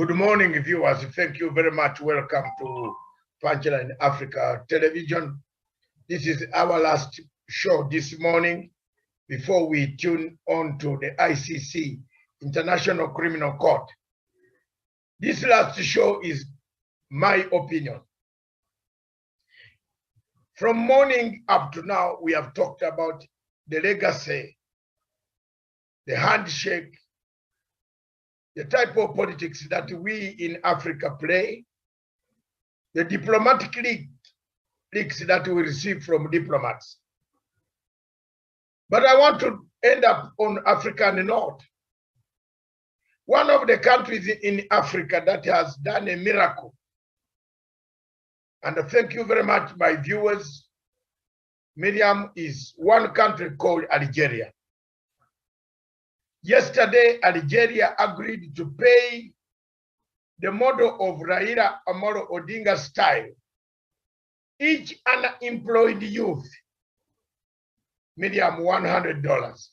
Good morning, viewers. Thank you very much. Welcome to Punchline Africa Television. This is our last show this morning before we tune on to the ICC, International Criminal Court. This last show is my opinion. From morning up to now, we have talked about the legacy, the handshake, the type of politics that we in Africa play, the diplomatic leaks that we receive from diplomats. But I want to end up on African note. One of the countries in Africa that has done a miracle, and thank you very much, my viewers, Miriam, is one country called Algeria. Yesterday, Algeria agreed to pay the model of Raila Amolo Odinga style, each unemployed youth, Miriam, $100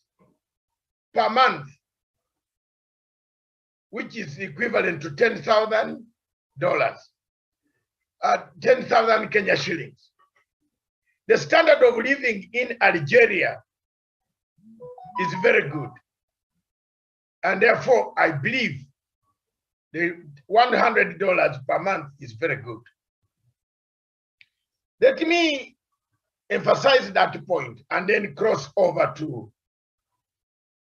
per month, which is equivalent to $10,000, 10,000 Kenya shillings. The standard of living in Algeria is very good. And therefore, I believe the $100 per month is very good. Let me emphasize that point and then cross over to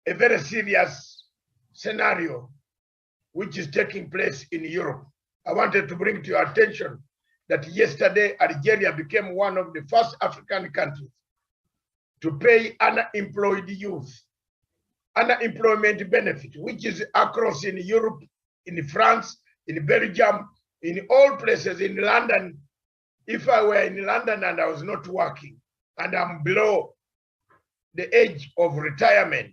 a very serious scenario which is taking place in Europe. I wanted to bring to your attention that yesterday Algeria became one of the first African countries to pay unemployed youth unemployment benefit, which is across in Europe, in France, in Belgium, in all places, in London. If I were in London and I was not working and I'm below the age of retirement,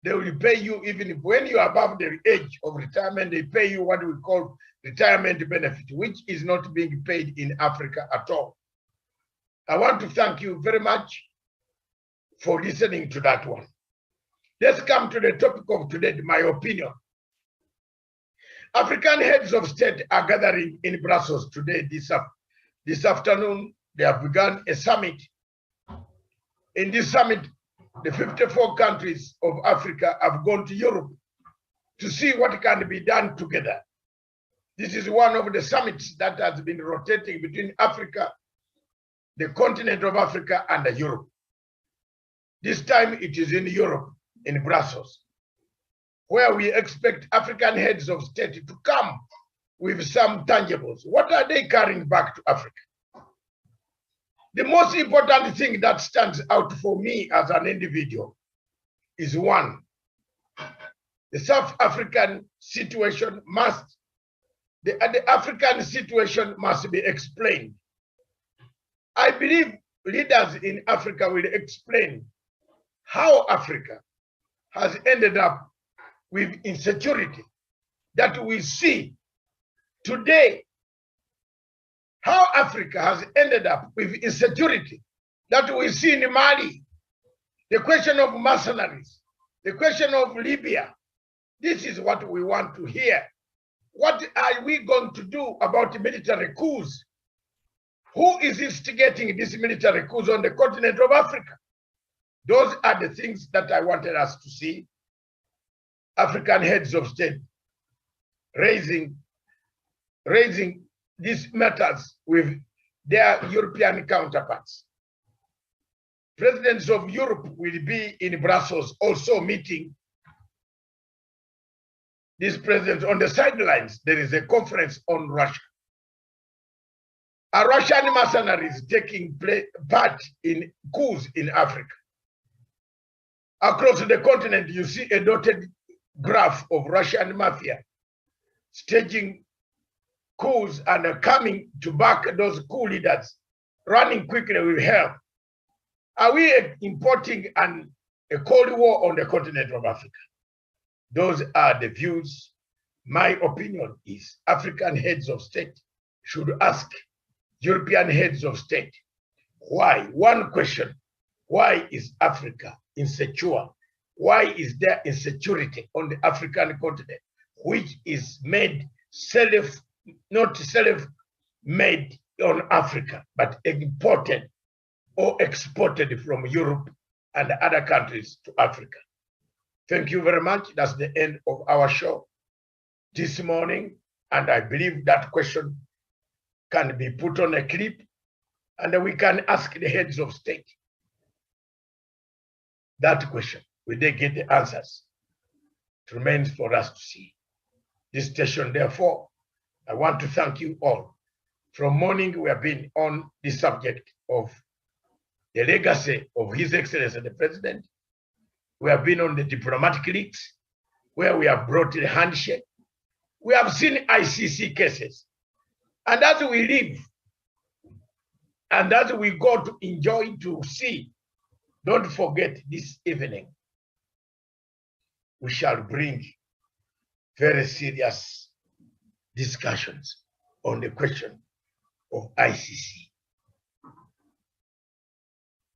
they will pay you, even if when you are above the age of retirement, they pay you what we call retirement benefit, which is not being paid in Africa at all. I want to thank you very much for listening to that one. Let's come to the topic of today, my opinion. African heads of state are gathering in Brussels today, this afternoon. They have begun a summit. In this summit, the 54 countries of Africa have gone to Europe to see what can be done together. This is one of the summits that has been rotating between Africa, the continent of Africa, and Europe. This time it is in Europe, in Brussels, where we expect African heads of state to come with some tangibles. What are they carrying back to Africa? The most important thing that stands out for me as an individual is one, the South African situation the African situation must be explained. I believe leaders in Africa will explain how Africa has ended up with insecurity that we see today. How Africa has ended up with insecurity that we see in Mali, the question of mercenaries, the question of Libya. This is what we want to hear. What are we going to do about military coups? Who is instigating these military coups on the continent of Africa? Those are the things that I wanted us to see. African heads of state raising these matters with their European counterparts. Presidents of Europe will be in Brussels also meeting these presidents. On the sidelines, there is a conference on Russia. A Russian mercenaries taking part in coups in Africa. Across the continent, you see a dotted graph of Russian mafia staging coups and coming to back those coup leaders, running quickly with help. Are we importing a Cold War on the continent of Africa? Those are the views. My opinion is African heads of state should ask European heads of state why. One question, why is Africa insecure? Why is there insecurity on the African continent? which is made not self-made on Africa, but imported or exported from Europe and other countries to Africa. Thank you very much. That's the end of our show this morning. And I believe that question can be put on a clip and we can ask the heads of state that question. Will they get the answers? It remains for us to see. This station, therefore, I want to thank you all. From morning, we have been on the subject of the legacy of His Excellency the President. We have been on the diplomatic leaks, where we have brought the handshake. We have seen ICC cases. And as we live, and as we go to enjoy to see, don't forget this evening, we shall bring very serious discussions on the question of ICC.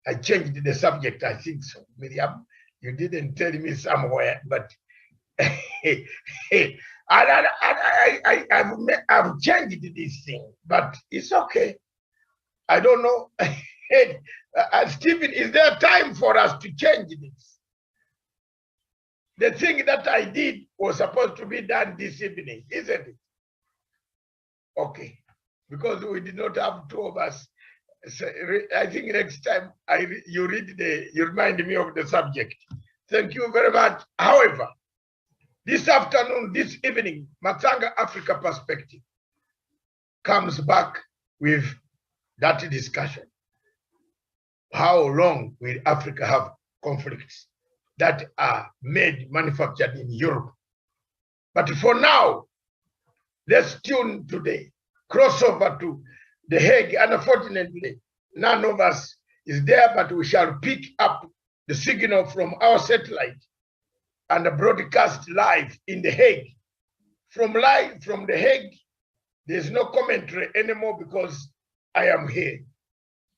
I changed the subject, I think so. Miriam, you didn't tell me somewhere, but I've changed this thing, but it's okay. I don't know. Stephen, is there time for us to change this? The thing that I did was supposed to be done this evening, isn't it? Okay, because we did not have two of us. So I think next time you remind me of the subject. Thank you very much. However, this afternoon, this evening, Matsanga Africa Perspective comes back with that discussion. How long will Africa have conflicts that are manufactured in Europe? But for now, let's tune today, cross over to The Hague. Unfortunately, none of us is there, but we shall pick up the signal from our satellite and broadcast live in The Hague. From The Hague, there's no commentary anymore because I am here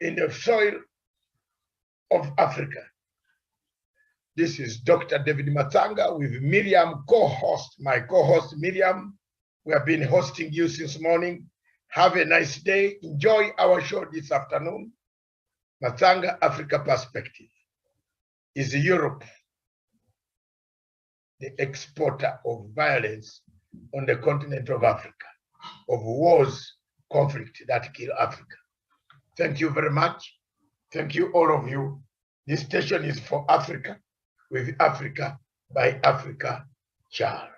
in the soil of Africa. This is Dr. David Matsanga with Miriam, my co-host Miriam. We have been hosting you since morning. Have a nice day. Enjoy our show this afternoon. Matsanga Africa Perspective. Is Europe the exporter of violence on the continent of Africa, of wars, conflict that kill Africa? Thank you very much. Thank you, all of you. This station is for Africa, with Africa, by Africa Child.